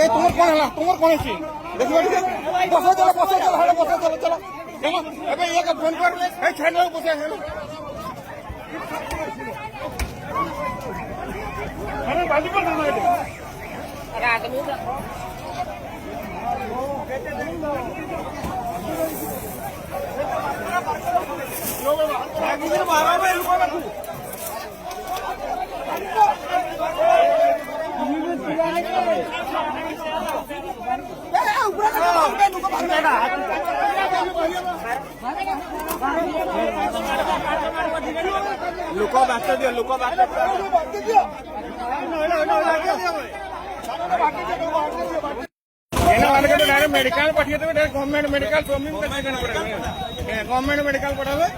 তোমার কোন হলা তোমার কোন আছে দেখিবা ঠিক বসো চলো চলো দেখো এবে এক ফোন কর এই ছাড় বসে আছে আরে বাজি কর না এটা আরে আদমি लोक बात दियो लोक बात मेडिकल पठिए गवर्नमेंट मेडिकल गवर्नमेंट मेडिकल पढ़ावे